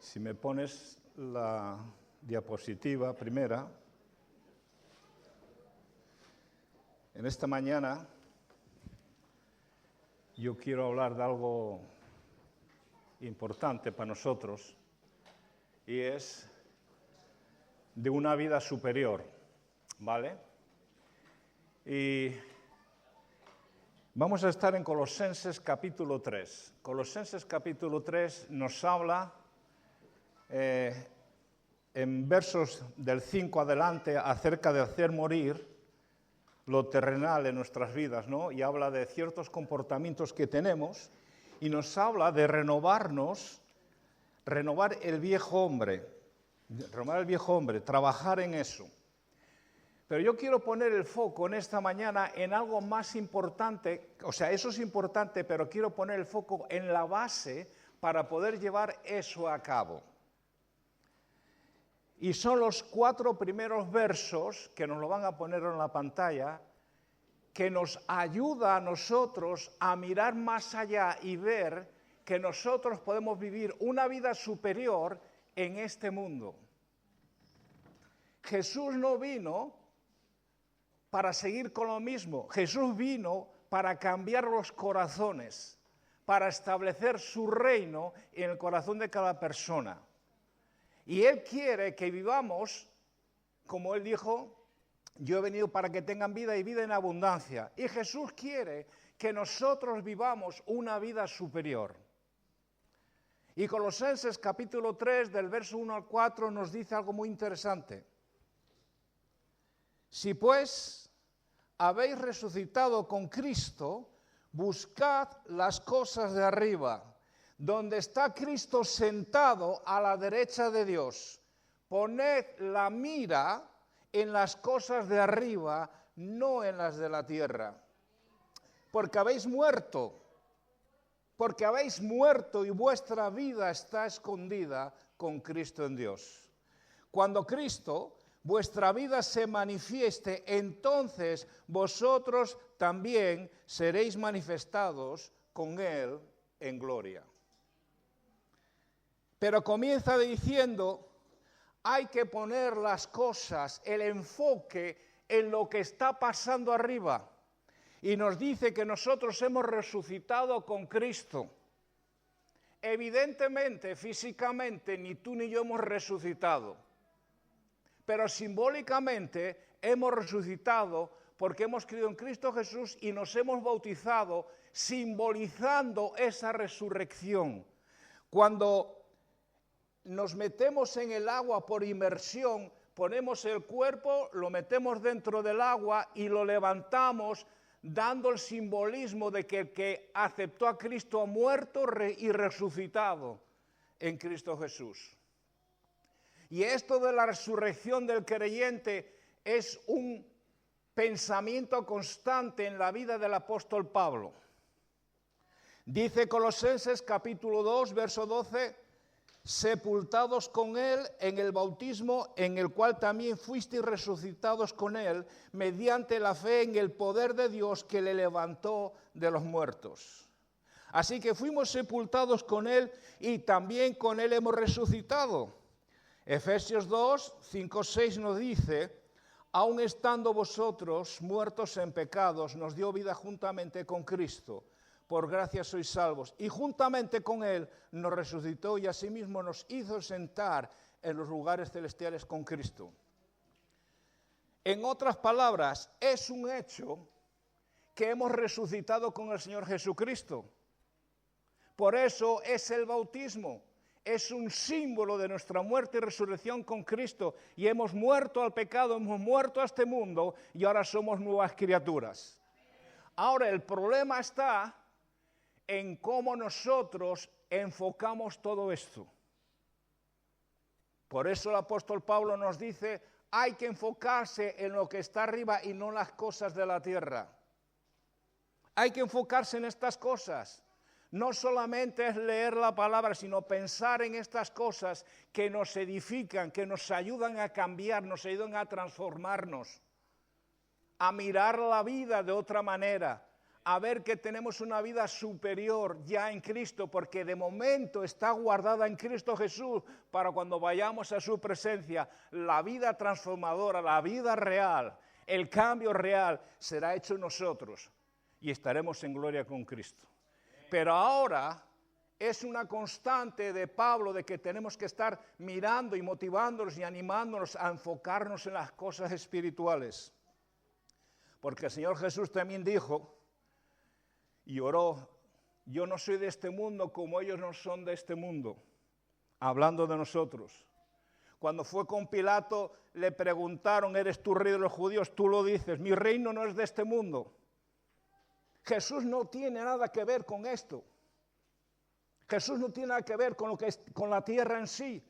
Si me pones la diapositiva primera. En esta mañana yo quiero hablar de algo importante para nosotros y es de una vida superior, ¿vale? Y vamos a estar en Colosenses capítulo 3. Colosenses capítulo 3 nos habla en versos del 5 adelante acerca de hacer morir lo terrenal en nuestras vidas, ¿no? Y habla de ciertos comportamientos que tenemos y nos habla de renovar el viejo hombre, trabajar en eso. Pero yo quiero poner el foco en esta mañana en algo más importante, o sea, eso es importante, pero quiero poner el foco en la base para poder llevar eso a cabo. Y son los 4 primeros versos, que nos lo van a poner en la pantalla, que nos ayuda a nosotros a mirar más allá y ver que nosotros podemos vivir una vida superior en este mundo. Jesús no vino para seguir con lo mismo. Jesús vino para cambiar los corazones, para establecer su reino en el corazón de cada persona. Y Él quiere que vivamos, como Él dijo, yo he venido para que tengan vida y vida en abundancia. Y Jesús quiere que nosotros vivamos una vida superior. Y Colosenses capítulo 3, del verso 1 al 4, nos dice algo muy interesante. Si pues habéis resucitado con Cristo, buscad las cosas de arriba, donde está Cristo sentado a la derecha de Dios. Poned la mira en las cosas de arriba, no en las de la tierra. Porque habéis muerto y vuestra vida está escondida con Cristo en Dios. Cuando Cristo, vuestra vida se manifieste, entonces vosotros también seréis manifestados con Él en gloria. Pero comienza diciendo, hay que poner las cosas, el enfoque en lo que está pasando arriba. Y nos dice que nosotros hemos resucitado con Cristo. Evidentemente, físicamente, ni tú ni yo hemos resucitado. Pero simbólicamente hemos resucitado porque hemos creído en Cristo Jesús y nos hemos bautizado simbolizando esa resurrección. Cuando nos metemos en el agua por inmersión, ponemos el cuerpo, lo metemos dentro del agua y lo levantamos, dando el simbolismo de que el que aceptó a Cristo ha muerto y resucitado en Cristo Jesús. Y esto de la resurrección del creyente es un pensamiento constante en la vida del apóstol Pablo. Dice Colosenses capítulo 2, verso 12, sepultados con Él en el bautismo, en el cual también fuisteis resucitados con Él, mediante la fe en el poder de Dios que le levantó de los muertos. Así que fuimos sepultados con Él y también con Él hemos resucitado. Efesios 2, 5, 6 nos dice, aun estando vosotros muertos en pecados, nos dio vida juntamente con Cristo. Por gracia sois salvos, y juntamente con Él nos resucitó y asimismo nos hizo sentar en los lugares celestiales con Cristo. En otras palabras, es un hecho que hemos resucitado con el Señor Jesucristo. Por eso es el bautismo, es un símbolo de nuestra muerte y resurrección con Cristo, y hemos muerto al pecado, hemos muerto a este mundo, y ahora somos nuevas criaturas. Ahora el problema está en cómo nosotros enfocamos todo esto. Por eso el apóstol Pablo nos dice, hay que enfocarse en lo que está arriba y no en las cosas de la tierra. Hay que enfocarse en estas cosas. No solamente es leer la palabra, sino pensar en estas cosas que nos edifican, que nos ayudan a cambiar, nos ayudan a transformarnos, a mirar la vida de otra manera, a ver que tenemos una vida superior ya en Cristo, porque de momento está guardada en Cristo Jesús para cuando vayamos a su presencia, la vida transformadora, la vida real, el cambio real será hecho en nosotros y estaremos en gloria con Cristo. Pero ahora es una constante de Pablo de que tenemos que estar mirando y motivándonos y animándonos a enfocarnos en las cosas espirituales. Porque el Señor Jesús también dijo y oró, yo no soy de este mundo como ellos no son de este mundo, hablando de nosotros. Cuando fue con Pilato le preguntaron, ¿eres tú rey de los judíos? Tú lo dices, mi reino no es de este mundo. Jesús no tiene nada que ver con esto. Jesús no tiene nada que ver con con la tierra en sí.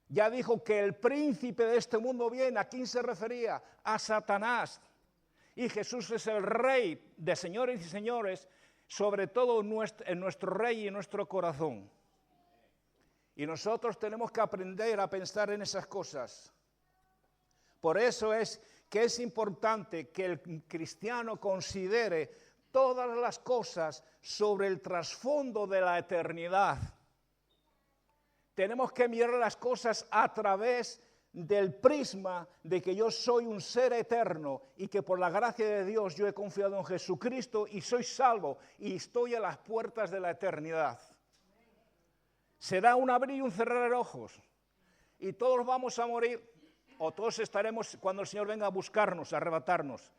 Ya dijo que el príncipe de este mundo viene. ¿A quién se refería? A Satanás. Y Jesús es el rey de señores y señores, sobre todo en nuestro rey y en nuestro corazón. Y nosotros tenemos que aprender a pensar en esas cosas. Por eso es que es importante que el cristiano considere todas las cosas sobre el trasfondo de la eternidad. Tenemos que mirar las cosas a través del prisma de que yo soy un ser eterno y que por la gracia de Dios yo he confiado en Jesucristo y soy salvo y estoy a las puertas de la eternidad. Será un abrir y un cerrar de ojos y todos vamos a morir o todos estaremos cuando el Señor venga a buscarnos, a arrebatarnos.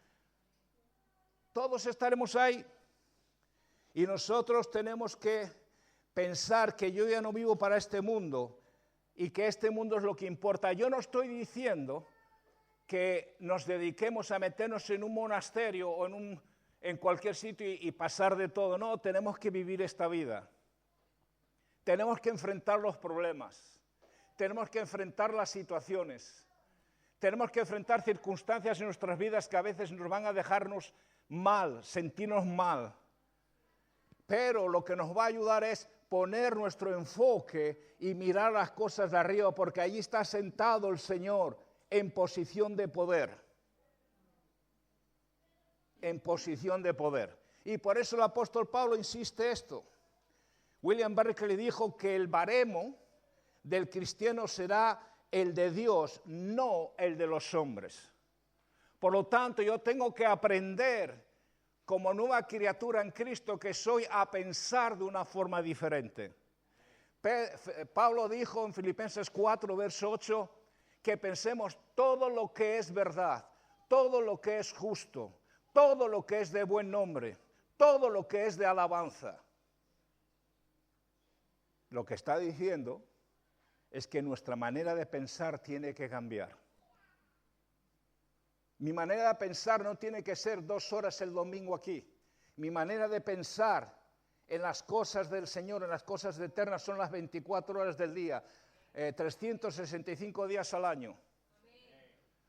Todos estaremos ahí y nosotros tenemos que pensar que yo ya no vivo para este mundo y que este mundo es lo que importa. Yo no estoy diciendo que nos dediquemos a meternos en un monasterio o en cualquier sitio y pasar de todo. No, tenemos que vivir esta vida. Tenemos que enfrentar los problemas. Tenemos que enfrentar las situaciones. Tenemos que enfrentar circunstancias en nuestras vidas que a veces nos van a dejarnos mal, sentirnos mal. Pero lo que nos va a ayudar es poner nuestro enfoque y mirar las cosas de arriba, porque allí está sentado el Señor en posición de poder. En posición de poder. Y por eso el apóstol Pablo insiste esto. William Barclay dijo que el baremo del cristiano será el de Dios, no el de los hombres. Por lo tanto, yo tengo que aprender como nueva criatura en Cristo que soy a pensar de una forma diferente. Pablo dijo en Filipenses 4, verso 8, que pensemos todo lo que es verdad, todo lo que es justo, todo lo que es de buen nombre, todo lo que es de alabanza. Lo que está diciendo es que nuestra manera de pensar tiene que cambiar. Mi manera de pensar no tiene que ser 2 horas el domingo aquí. Mi manera de pensar en las cosas del Señor, en las cosas eternas, son las 24 horas del día, 365 días al año.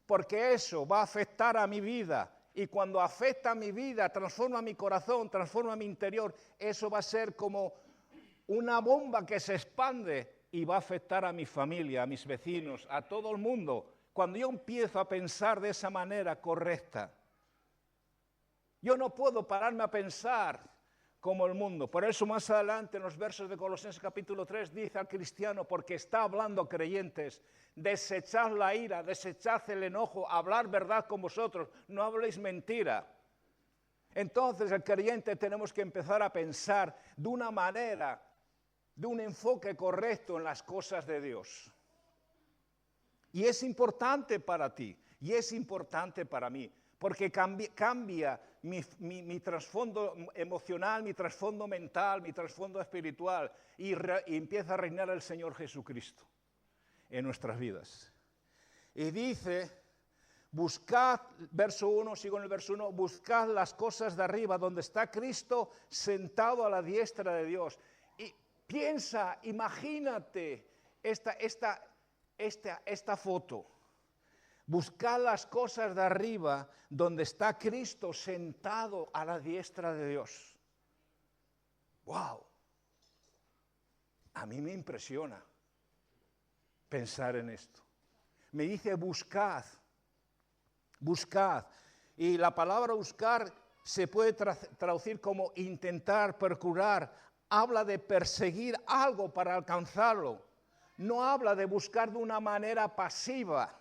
Porque eso va a afectar a mi vida. Y cuando afecta a mi vida, transforma mi corazón, transforma mi interior, eso va a ser como una bomba que se expande y va a afectar a mi familia, a mis vecinos, a todo el mundo. Cuando yo empiezo a pensar de esa manera correcta, yo no puedo pararme a pensar como el mundo. Por eso más adelante en los versos de Colosenses capítulo 3 dice al cristiano, porque está hablando a creyentes, desechad la ira, desechad el enojo, hablar verdad con vosotros, no habléis mentira. Entonces el creyente tenemos que empezar a pensar de una manera, de un enfoque correcto en las cosas de Dios. Y es importante para ti, y es importante para mí, porque cambia mi trasfondo emocional, mi trasfondo mental, mi trasfondo espiritual, y empieza a reinar el Señor Jesucristo en nuestras vidas. Y dice, buscad, verso 1, sigo en el verso 1, buscad las cosas de arriba, donde está Cristo sentado a la diestra de Dios. Y piensa, imagínate esta foto. Buscad las cosas de arriba donde está Cristo sentado a la diestra de Dios. ¡Wow! A mí me impresiona pensar en esto. Me dice buscad, buscad. Y la palabra buscar se puede traducir como intentar, procurar. Habla de perseguir algo para alcanzarlo. No habla de buscar de una manera pasiva.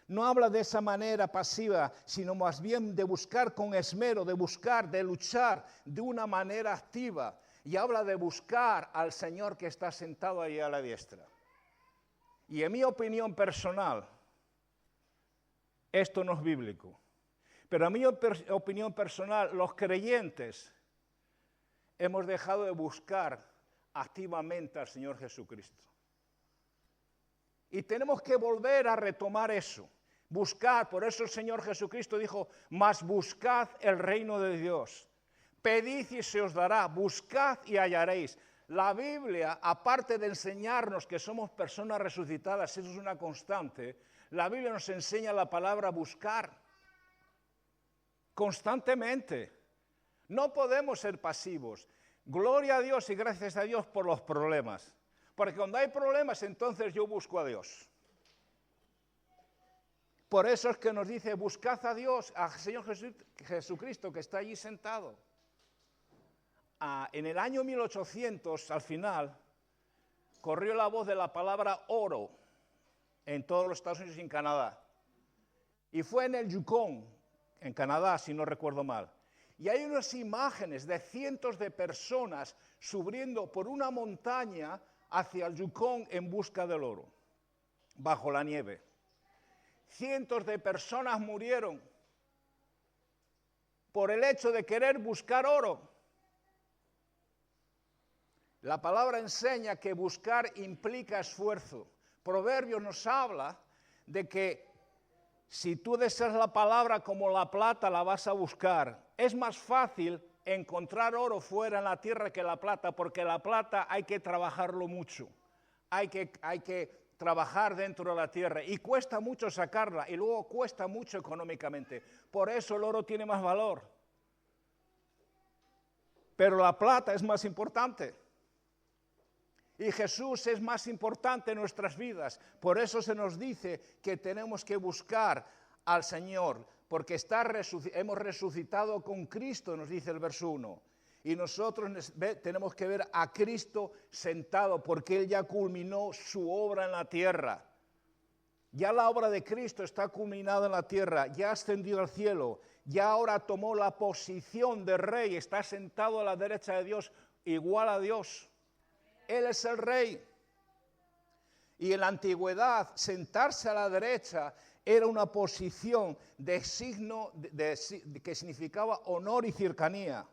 No habla de esa manera pasiva, sino más bien de buscar con esmero, de buscar, de luchar de una manera activa. Y habla de buscar al Señor que está sentado ahí a la diestra. Y en mi opinión personal, esto no es bíblico. Pero en mi opinión personal, los creyentes hemos dejado de buscar activamente al Señor Jesucristo. Y tenemos que volver a retomar eso. Buscar, por eso el Señor Jesucristo dijo, mas buscad el reino de Dios. Pedid y se os dará, buscad y hallaréis. La Biblia, aparte de enseñarnos que somos personas resucitadas, eso es una constante, la Biblia nos enseña la palabra buscar constantemente. No podemos ser pasivos. Gloria a Dios y gracias a Dios por los problemas. Porque cuando hay problemas, entonces yo busco a Dios. Por eso es que nos dice, buscad a Dios, al Señor Jesucristo que está allí sentado. En el año 1800, al final, corrió la voz de la palabra oro en todos los Estados Unidos y en Canadá. Y fue en el Yukon, en Canadá, si no recuerdo mal. Y hay unas imágenes de cientos de personas subiendo por una montaña hacia el Yukon en busca del oro, bajo la nieve. Cientos de personas murieron por el hecho de querer buscar oro. La palabra enseña que buscar implica esfuerzo. Proverbios nos habla de que si tú deseas la palabra como la plata, la vas a buscar. Es más fácil encontrar oro fuera en la tierra que la plata, porque la plata hay que trabajarlo mucho. Hay que trabajar dentro de la tierra y cuesta mucho sacarla y luego cuesta mucho económicamente. Por eso el oro tiene más valor. Pero la plata es más importante. Y Jesús es más importante en nuestras vidas. Por eso se nos dice que tenemos que buscar al Señor, porque hemos resucitado con Cristo, nos dice el verso 1. Y nosotros tenemos que ver a Cristo sentado, porque Él ya culminó su obra en la tierra. Ya la obra de Cristo está culminada en la tierra, ya ascendió al cielo, ya ahora tomó la posición de rey, está sentado a la derecha de Dios, igual a Dios. Él es el rey. Y en la antigüedad, sentarse a la derecha era una posición de signo que significaba honor y cercanía.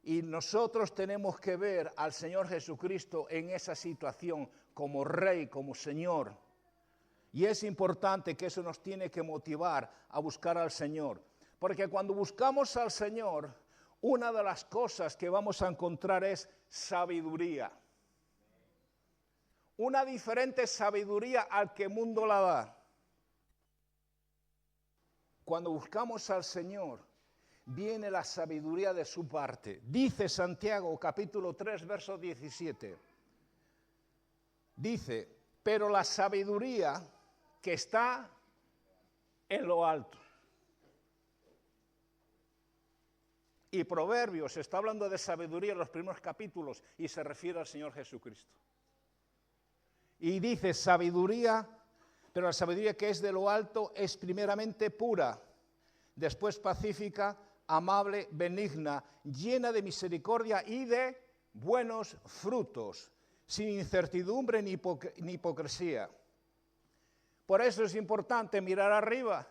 Y nosotros tenemos que ver al Señor Jesucristo en esa situación como Rey, como Señor. Y es importante que eso nos tiene que motivar a buscar al Señor. Porque cuando buscamos al Señor, una de las cosas que vamos a encontrar es sabiduría. Una diferente sabiduría al que el mundo la da. Cuando buscamos al Señor, viene la sabiduría de su parte. Dice Santiago, capítulo 3, verso 17. Dice, pero la sabiduría que está en lo alto. Y Proverbios está hablando de sabiduría en los primeros capítulos y se refiere al Señor Jesucristo. Y dice sabiduría, pero la sabiduría que es de lo alto es primeramente pura, después pacífica, amable, benigna, llena de misericordia y de buenos frutos, sin incertidumbre ni hipocresía. Por eso es importante mirar arriba,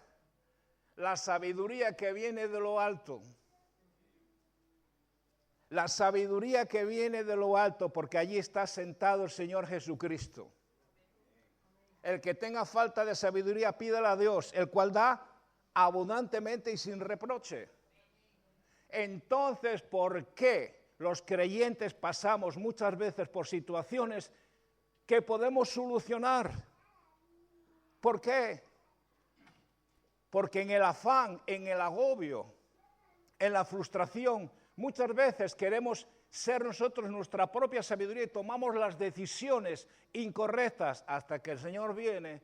la sabiduría que viene de lo alto. La sabiduría que viene de lo alto, porque allí está sentado el Señor Jesucristo. El que tenga falta de sabiduría, pídala a Dios, el cual da abundantemente y sin reproche. Entonces, ¿por qué los creyentes pasamos muchas veces por situaciones que podemos solucionar? ¿Por qué? Porque en el afán, en el agobio, en la frustración, muchas veces queremos ser nosotros nuestra propia sabiduría y tomamos las decisiones incorrectas hasta que el Señor viene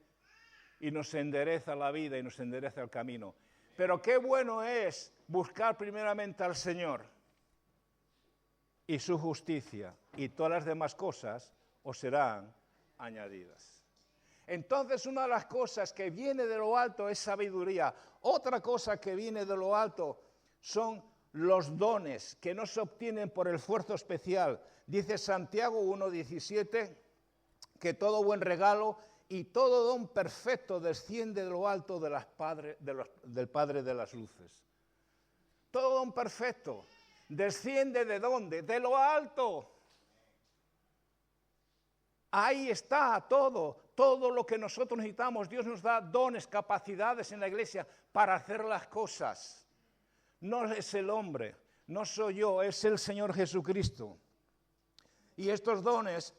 y nos endereza la vida y nos endereza el camino. Pero qué bueno es buscar primeramente al Señor y su justicia, y todas las demás cosas os serán añadidas. Entonces, una de las cosas que viene de lo alto es sabiduría. Otra cosa que viene de lo alto son los dones que no se obtienen por el esfuerzo especial. Dice Santiago 1:17 que todo buen regalo y todo don perfecto desciende de lo alto del Padre de las luces. Todo don perfecto desciende ¿de dónde? De lo alto. Ahí está todo lo que nosotros necesitamos. Dios nos da dones, capacidades en la iglesia para hacer las cosas. No es el hombre, no soy yo, es el Señor Jesucristo. Y estos dones,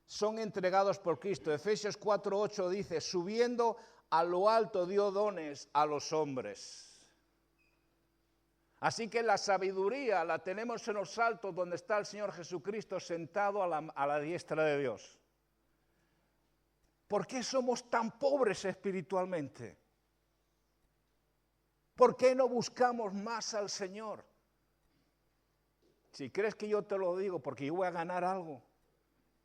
son entregados por Cristo. Efesios 4:8 dice, subiendo a lo alto dio dones a los hombres. Así que la sabiduría la tenemos en los altos donde está el Señor Jesucristo sentado a la diestra de Dios. ¿Por qué somos tan pobres espiritualmente? ¿Por qué no buscamos más al Señor? Si crees que yo te lo digo porque yo voy a ganar algo,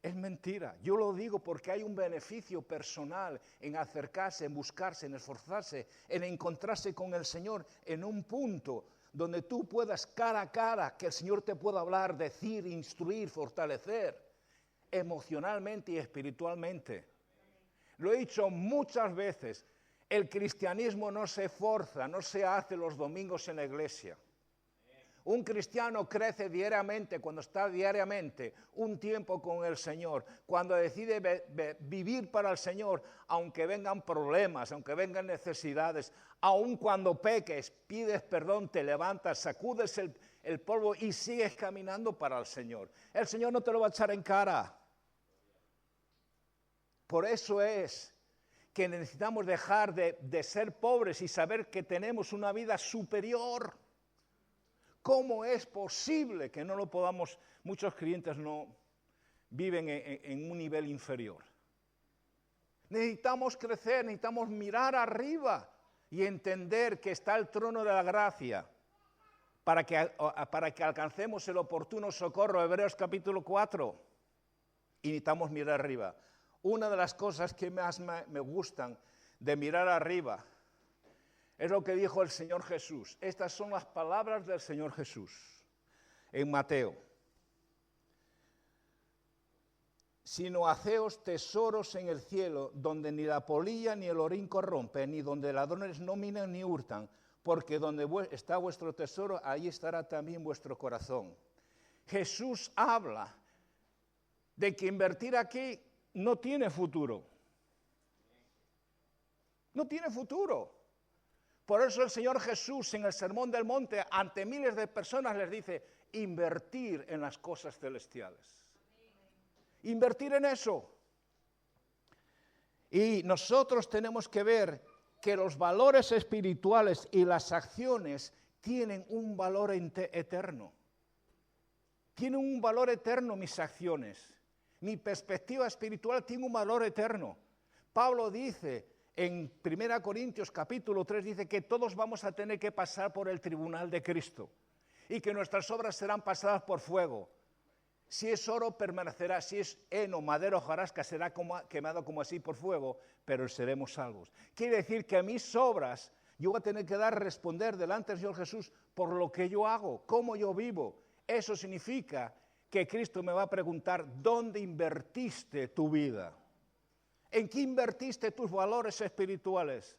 es mentira. Yo lo digo porque hay un beneficio personal en acercarse, en buscarse, en esforzarse, en encontrarse con el Señor en un punto donde tú puedas cara a cara, que el Señor te pueda hablar, decir, instruir, fortalecer emocionalmente y espiritualmente. Lo he dicho muchas veces, el cristianismo no se forza, no se hace los domingos en la iglesia. Un cristiano crece diariamente cuando está diariamente un tiempo con el Señor, cuando decide vivir para el Señor, aunque vengan problemas, aunque vengan necesidades, aun cuando peques, pides perdón, te levantas, sacudes el polvo y sigues caminando para el Señor. El Señor no te lo va a echar en cara. Por eso es que necesitamos dejar de ser pobres y saber que tenemos una vida superior. ¿Cómo es posible que no lo podamos? Muchos creyentes no viven en un nivel inferior. Necesitamos crecer, necesitamos mirar arriba y entender que está el trono de la gracia para que alcancemos el oportuno socorro. Hebreos capítulo 4. Y necesitamos mirar arriba. Una de las cosas que más me gustan de mirar arriba es lo que dijo el Señor Jesús. Estas son las palabras del Señor Jesús en Mateo. Sino haceos tesoros en el cielo, donde ni la polilla ni el orín corrompen, ni donde ladrones no minan ni hurtan, porque donde está vuestro tesoro, ahí estará también vuestro corazón. Jesús habla de que invertir aquí no tiene futuro. No tiene futuro. Por eso el Señor Jesús en el Sermón del Monte ante miles de personas les dice, invertir en las cosas celestiales. Invertir en eso. Y nosotros tenemos que ver que los valores espirituales y las acciones tienen un valor eterno. Tienen un valor eterno mis acciones. Mi perspectiva espiritual tiene un valor eterno. Pablo dice en 1 Corintios capítulo 3, dice que todos vamos a tener que pasar por el tribunal de Cristo y que nuestras obras serán pasadas por fuego. Si es oro, permanecerá. Si es heno, madera o hojarasca, será quemado como así por fuego, pero seremos salvos. Quiere decir que a mis obras yo voy a tener que responder delante del Señor Jesús por lo que yo hago, cómo yo vivo. Eso significa que Cristo me va a preguntar, ¿dónde invertiste tu vida? ¿En qué invertiste tus valores espirituales?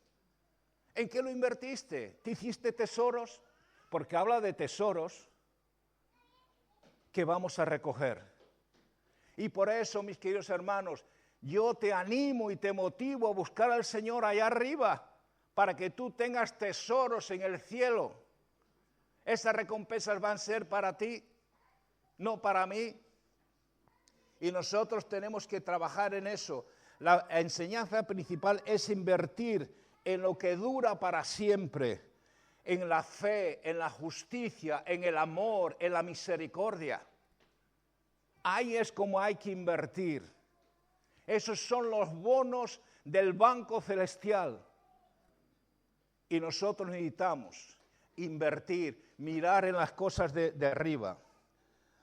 ¿En qué lo invertiste? ¿Te hiciste tesoros? Porque habla de tesoros que vamos a recoger. Y por eso, mis queridos hermanos, yo te animo y te motivo a buscar al Señor allá arriba, para que tú tengas tesoros en el cielo. Esas recompensas van a ser para ti, no para mí. Y nosotros tenemos que trabajar en eso. La enseñanza principal es invertir en lo que dura para siempre, en la fe, en la justicia, en el amor, en la misericordia. Ahí es como hay que invertir. Esos son los bonos del banco celestial. Y nosotros necesitamos invertir, mirar en las cosas de arriba,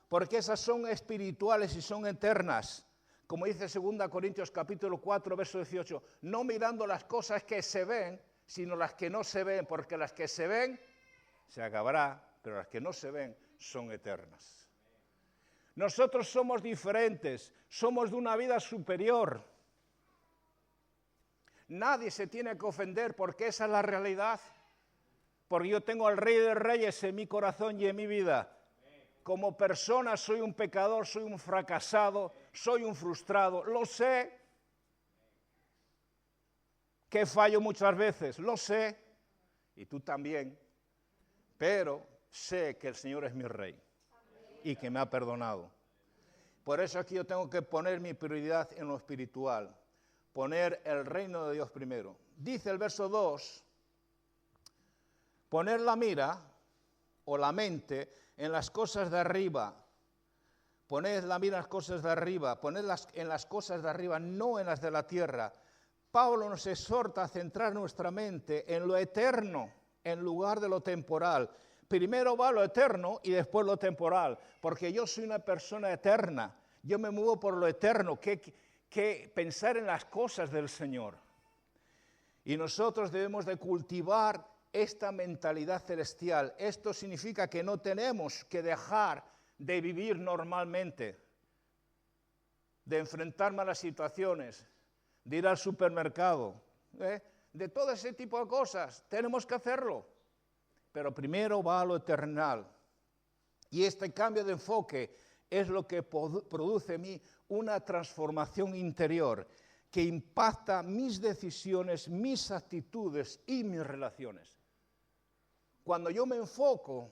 porque esas son espirituales y son eternas. Como dice 2 Corintios capítulo 4, verso 18, no mirando las cosas que se ven, sino las que no se ven, porque las que se ven se acabará, pero las que no se ven son eternas. Nosotros somos diferentes, somos de una vida superior. Nadie se tiene que ofender porque esa es la realidad. Porque yo tengo al Rey de Reyes en mi corazón y en mi vida. Como persona soy un pecador, soy un fracasado, soy un frustrado. Lo sé. Que fallo muchas veces, lo sé. Y tú también. Pero sé que el Señor es mi Rey y que me ha perdonado. Por eso aquí yo tengo que poner mi prioridad en lo espiritual. Poner el reino de Dios primero. Dice el verso 2, poner la mira o la mente en las cosas de arriba. Poned la mira en las cosas de arriba, ponedlas en las cosas de arriba, no en las de la tierra. Pablo nos exhorta a centrar nuestra mente en lo eterno, en lugar de lo temporal. Primero va lo eterno y después lo temporal, porque yo soy una persona eterna. Yo me muevo por lo eterno, que pensar en las cosas del Señor. Y nosotros debemos de cultivar esta mentalidad celestial. Esto significa que no tenemos que dejar de vivir normalmente, de enfrentarme a las situaciones, de ir al supermercado, de todo ese tipo de cosas. Tenemos que hacerlo. Pero primero va a lo eternal. Y este cambio de enfoque es lo que produce en mí una transformación interior que impacta mis decisiones, mis actitudes y mis relaciones. Cuando yo me enfoco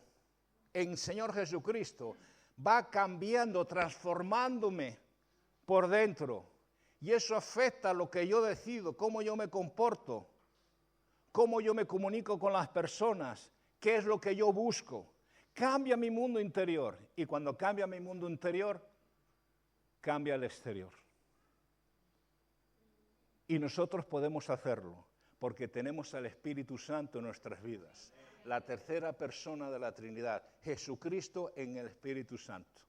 en Señor Jesucristo, va cambiando, transformándome por dentro. Y eso afecta lo que yo decido, cómo yo me comporto, cómo yo me comunico con las personas, qué es lo que yo busco. Cambia mi mundo interior. Y cuando cambia mi mundo interior, cambia el exterior. Y nosotros podemos hacerlo, porque tenemos al Espíritu Santo en nuestras vidas. La tercera persona de la Trinidad, Jesucristo en el Espíritu Santo.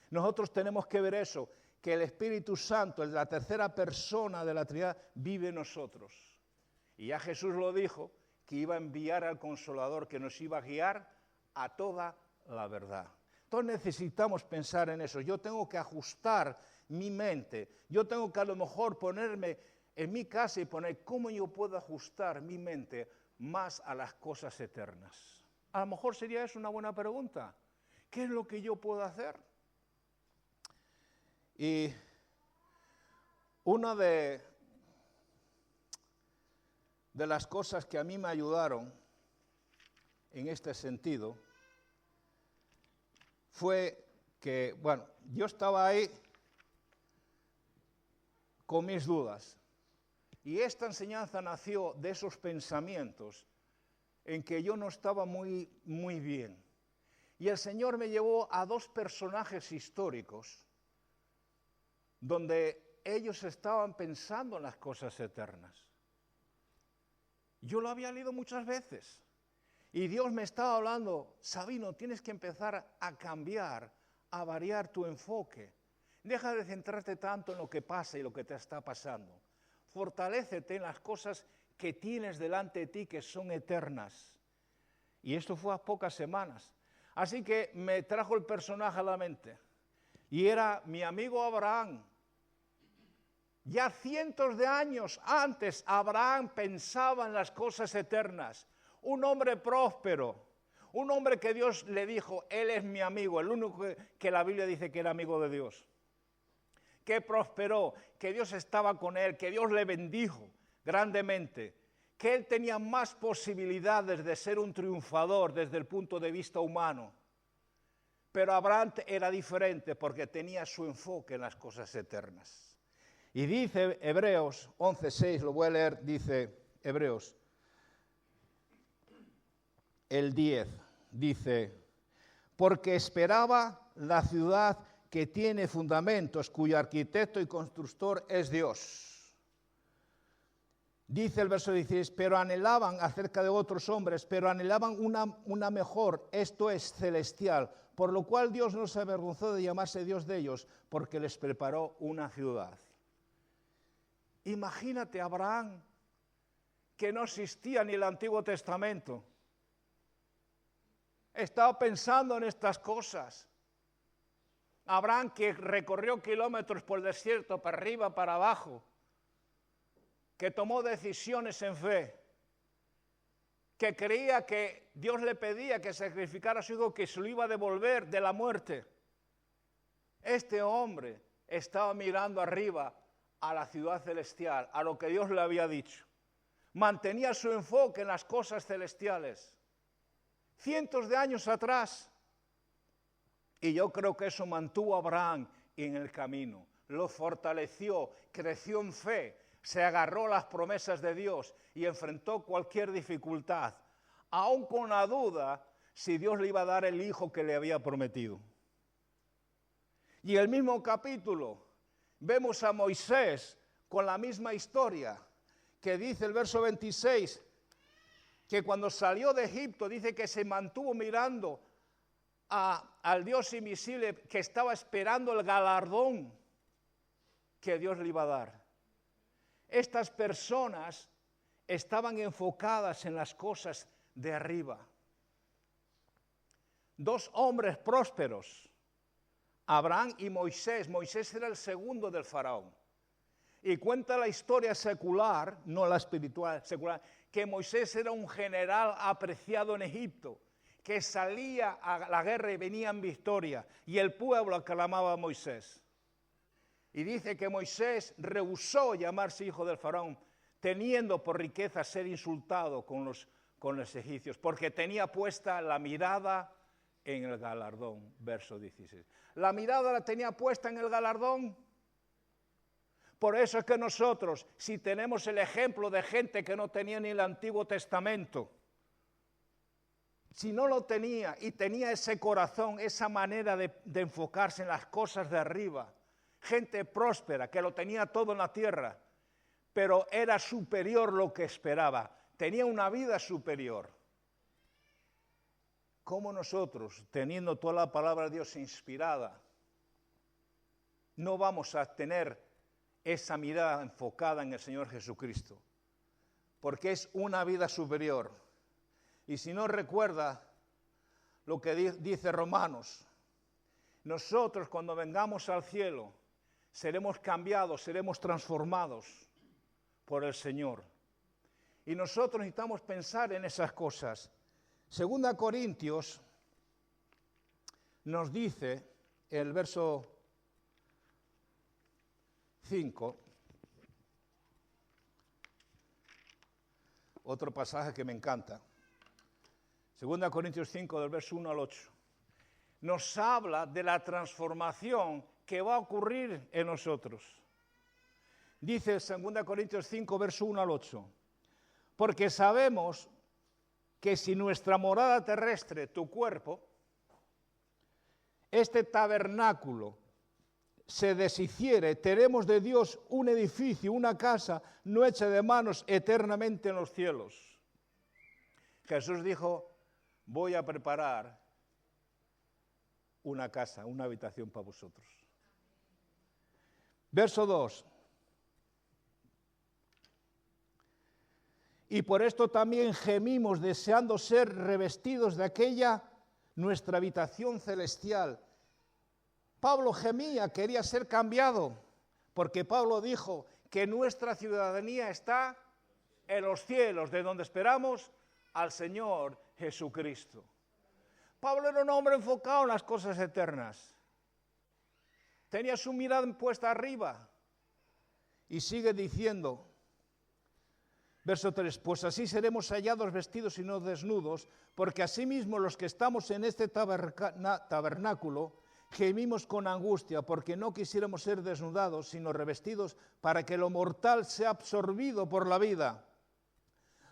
Nosotros tenemos que ver eso, que el Espíritu Santo, la tercera persona de la Trinidad, vive en nosotros. Y ya Jesús lo dijo, que iba a enviar al Consolador, que nos iba a guiar a toda la verdad. Entonces necesitamos pensar en eso. Yo tengo que ajustar mi mente. Yo tengo que a lo mejor ponerme en mi casa y poner cómo yo puedo ajustar mi mente más a las cosas eternas. A lo mejor sería eso una buena pregunta. ¿Qué es lo que yo puedo hacer? Y una de las cosas que a mí me ayudaron en este sentido fue que, yo estaba ahí con mis dudas. Y esta enseñanza nació de esos pensamientos en que yo no estaba muy bien. Y el Señor me llevó a dos personajes históricos donde ellos estaban pensando en las cosas eternas. Yo lo había leído muchas veces. Y Dios me estaba hablando, Sabino, tienes que empezar a cambiar, a variar tu enfoque. Deja de centrarte tanto en lo que pasa y lo que te está pasando. Fortalécete en las cosas que tienes delante de ti que son eternas. Y esto fue a pocas semanas. Así que me trajo el personaje a la mente. Y era mi amigo Abraham. Ya cientos de años antes, Abraham pensaba en las cosas eternas. Un hombre próspero, un hombre que Dios le dijo, él es mi amigo, el único que la Biblia dice que era amigo de Dios. Que prosperó, que Dios estaba con él, que Dios le bendijo grandemente, que él tenía más posibilidades de ser un triunfador desde el punto de vista humano. Pero Abraham era diferente porque tenía su enfoque en las cosas eternas. Y dice Hebreos 11:6, lo voy a leer, dice Hebreos, el 10, dice, porque esperaba la ciudad que tiene fundamentos, cuyo arquitecto y constructor es Dios. Dice el verso 16, pero anhelaban acerca de otros hombres, pero anhelaban una mejor, esto es celestial, por lo cual Dios no se avergonzó de llamarse Dios de ellos, porque les preparó una ciudad. Imagínate a Abraham, que no existía ni el Antiguo Testamento. Estaba pensando en estas cosas. Abraham, que recorrió kilómetros por el desierto, para arriba, para abajo, que tomó decisiones en fe, que creía que Dios le pedía que sacrificara a su hijo, que se lo iba a devolver de la muerte. Este hombre estaba mirando arriba a la ciudad celestial, a lo que Dios le había dicho. Mantenía su enfoque en las cosas celestiales. Cientos de años atrás. Y yo creo que eso mantuvo a Abraham en el camino. Lo fortaleció, creció en fe, se agarró a las promesas de Dios y enfrentó cualquier dificultad, aun con la duda si Dios le iba a dar el hijo que le había prometido. Y en el mismo capítulo vemos a Moisés con la misma historia, que dice el verso 26, que cuando salió de Egipto dice que se mantuvo mirando al Dios invisible, que estaba esperando el galardón que Dios le iba a dar. Estas personas estaban enfocadas en las cosas de arriba. Dos hombres prósperos, Abraham y Moisés. Moisés era el segundo del faraón. Y cuenta la historia secular, no la espiritual, secular, que Moisés era un general apreciado en Egipto, que salía a la guerra y venía en victoria, y el pueblo aclamaba a Moisés. Y dice que Moisés rehusó llamarse hijo del faraón, teniendo por riqueza ser insultado con los egipcios, porque tenía puesta la mirada en el galardón, verso 16. La mirada la tenía puesta en el galardón. Por eso es que nosotros, si tenemos el ejemplo de gente que no tenía ni el Antiguo Testamento, si no lo tenía y tenía ese corazón, esa manera de enfocarse en las cosas de arriba, gente próspera que lo tenía todo en la tierra, pero era superior lo que esperaba, tenía una vida superior. ¿Cómo nosotros, teniendo toda la palabra de Dios inspirada, no vamos a tener esa mirada enfocada en el Señor Jesucristo? Porque es una vida superior. Y si no recuerda lo que dice Romanos, nosotros cuando vengamos al cielo seremos cambiados, seremos transformados por el Señor. Y nosotros necesitamos pensar en esas cosas. 2 Corintios nos dice, el verso 5, otro pasaje que me encanta. 2 Corintios 5, del verso 1 al 8. Nos habla de la transformación que va a ocurrir en nosotros. Dice 2 Corintios 5, verso 1 al 8. Porque sabemos que si nuestra morada terrestre, tu cuerpo, este tabernáculo, se deshiciere, tenemos de Dios un edificio, una casa no hecha de manos, eternamente en los cielos. Jesús dijo, voy a preparar una casa, una habitación para vosotros. Verso 2. Y por esto también gemimos deseando ser revestidos de aquella nuestra habitación celestial. Pablo gemía, quería ser cambiado, porque Pablo dijo que nuestra ciudadanía está en los cielos, de donde esperamos al Señor Jesucristo. Pablo era un hombre enfocado en las cosas eternas. Tenía su mirada puesta arriba. Y sigue diciendo, verso 3, pues así seremos hallados vestidos y no desnudos, porque asimismo los que estamos en este tabernáculo gemimos con angustia, porque no quisiéramos ser desnudados, sino revestidos, para que lo mortal sea absorbido por la vida.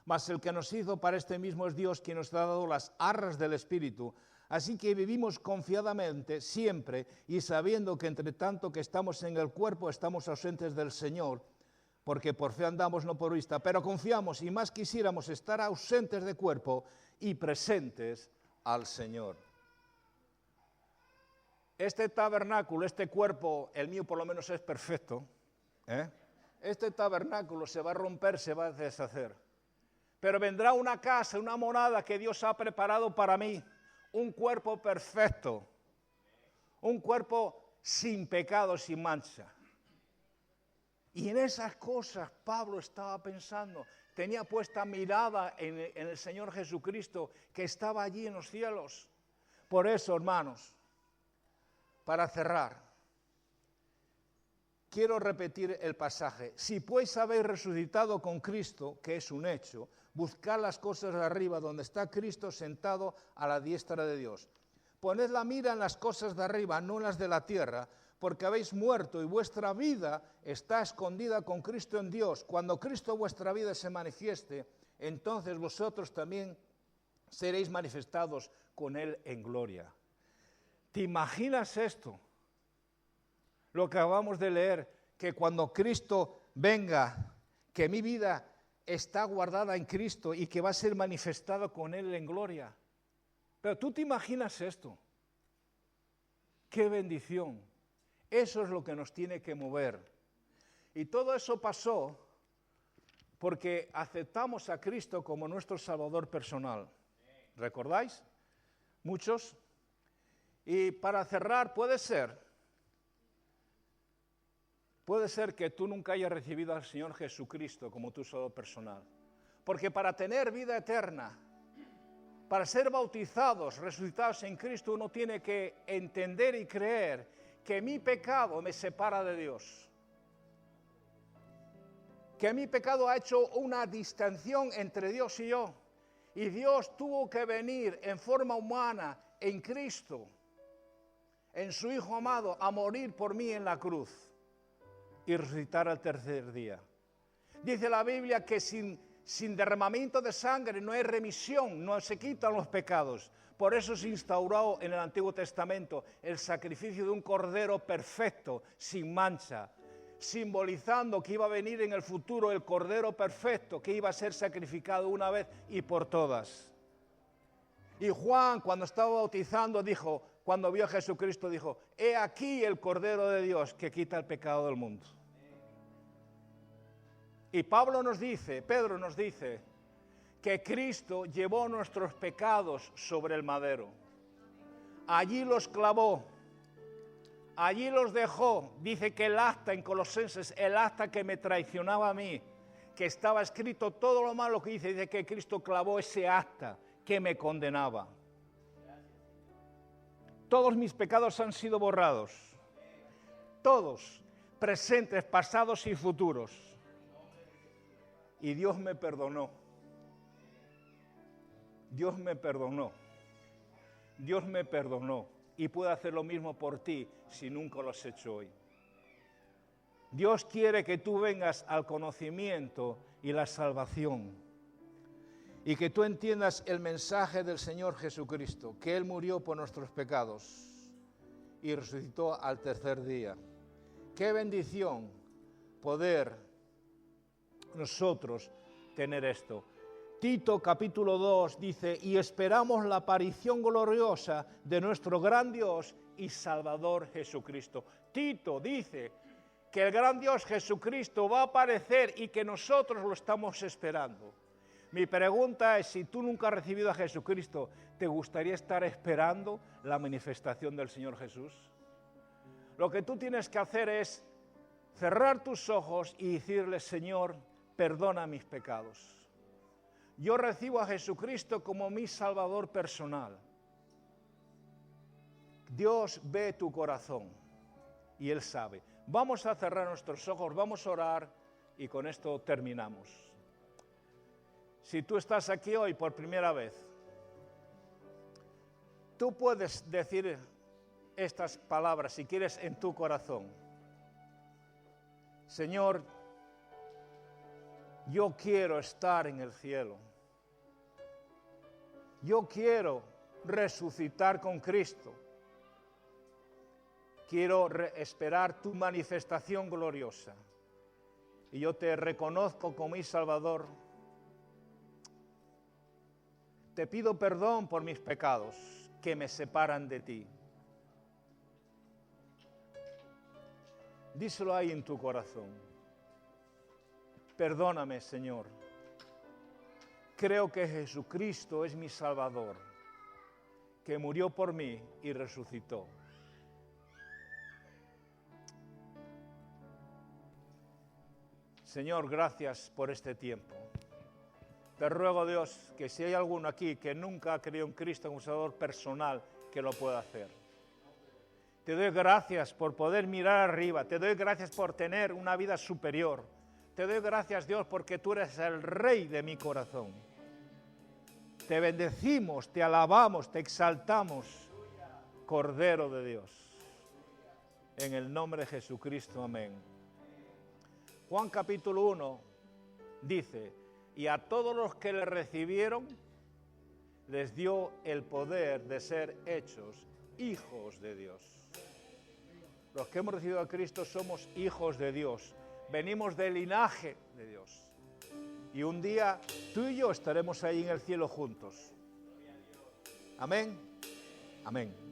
Mas el que nos hizo para este mismo es Dios, quien nos ha dado las arras del Espíritu. Así que vivimos confiadamente siempre y sabiendo que entre tanto que estamos en el cuerpo estamos ausentes del Señor, porque por fe andamos, no por vista, pero confiamos y más quisiéramos estar ausentes de cuerpo y presentes al Señor. Este tabernáculo, este cuerpo, el mío por lo menos es perfecto, Este tabernáculo se va a romper, se va a deshacer. Pero vendrá una casa, una morada que Dios ha preparado para mí, un cuerpo perfecto, un cuerpo sin pecado, sin mancha. Y en esas cosas Pablo estaba pensando, tenía puesta mirada en el Señor Jesucristo que estaba allí en los cielos. Por eso, hermanos, para cerrar, quiero repetir el pasaje. Si pues habéis resucitado con Cristo, que es un hecho, buscad las cosas de arriba, donde está Cristo sentado a la diestra de Dios. Poned la mira en las cosas de arriba, no en las de la tierra, porque habéis muerto y vuestra vida está escondida con Cristo en Dios. Cuando Cristo vuestra vida se manifieste, entonces vosotros también seréis manifestados con Él en gloria. ¿Te imaginas esto? Lo que acabamos de leer, que cuando Cristo venga, que mi vida está guardada en Cristo y que va a ser manifestada con Él en gloria. Pero tú te imaginas esto. ¡Qué bendición! Eso es lo que nos tiene que mover. Y todo eso pasó porque aceptamos a Cristo como nuestro Salvador personal. ¿Recordáis? Muchos. Y para cerrar, puede ser que tú nunca hayas recibido al Señor Jesucristo como tu Salvador personal. Porque para tener vida eterna, para ser bautizados, resucitados en Cristo, uno tiene que entender y creer que mi pecado me separa de Dios. Que mi pecado ha hecho una distensión entre Dios y yo. Y Dios tuvo que venir en forma humana, en Cristo, en su Hijo amado, a morir por mí en la cruz y resucitar al tercer día. Dice la Biblia que sin derramamiento de sangre no hay remisión, no se quitan los pecados. Por eso se instauró en el Antiguo Testamento el sacrificio de un cordero perfecto, sin mancha, simbolizando que iba a venir en el futuro el cordero perfecto, que iba a ser sacrificado una vez y por todas. Y Juan, cuando estaba bautizando, dijo, cuando vio a Jesucristo, dijo, he aquí el Cordero de Dios que quita el pecado del mundo. Y Pedro nos dice, que Cristo llevó nuestros pecados sobre el madero. Allí los clavó, allí los dejó. Dice que el acta en Colosenses, el acta que me traicionaba a mí, que estaba escrito todo lo malo que dice que Cristo clavó ese acta que me condenaba. Todos mis pecados han sido borrados. Todos, presentes, pasados y futuros. Y Dios me perdonó. Dios me perdonó. Dios me perdonó. Y puede hacer lo mismo por ti si nunca lo has hecho hoy. Dios quiere que tú vengas al conocimiento y la salvación. Y que tú entiendas el mensaje del Señor Jesucristo, que Él murió por nuestros pecados y resucitó al tercer día. Qué bendición poder nosotros tener esto. Tito capítulo 2 dice, y esperamos la aparición gloriosa de nuestro gran Dios y Salvador Jesucristo. Tito dice que el gran Dios Jesucristo va a aparecer y que nosotros lo estamos esperando. Mi pregunta es, si tú nunca has recibido a Jesucristo, ¿te gustaría estar esperando la manifestación del Señor Jesús? Lo que tú tienes que hacer es cerrar tus ojos y decirle, Señor, perdona mis pecados. Yo recibo a Jesucristo como mi Salvador personal. Dios ve tu corazón y Él sabe. Vamos a cerrar nuestros ojos, vamos a orar y con esto terminamos. Si tú estás aquí hoy por primera vez, tú puedes decir estas palabras, si quieres, en tu corazón. Señor, yo quiero estar en el cielo. Yo quiero resucitar con Cristo. Quiero esperar tu manifestación gloriosa. y yo te reconozco como mi Salvador. Te pido perdón por mis pecados que me separan de ti. Díselo ahí en tu corazón. Perdóname, Señor. Creo que Jesucristo es mi Salvador, que murió por mí y resucitó. Señor, gracias por este tiempo. Te ruego, Dios, que si hay alguno aquí que nunca ha creído en Cristo como Salvador personal, que lo pueda hacer. Te doy gracias por poder mirar arriba. Te doy gracias por tener una vida superior. Te doy gracias, Dios, porque tú eres el Rey de mi corazón. Te bendecimos, te alabamos, te exaltamos, Cordero de Dios. En el nombre de Jesucristo, amén. Juan capítulo 1 dice, y a todos los que le recibieron, les dio el poder de ser hechos hijos de Dios. Los que hemos recibido a Cristo somos hijos de Dios. Venimos del linaje de Dios. Y un día tú y yo estaremos ahí en el cielo juntos. Amén. Amén.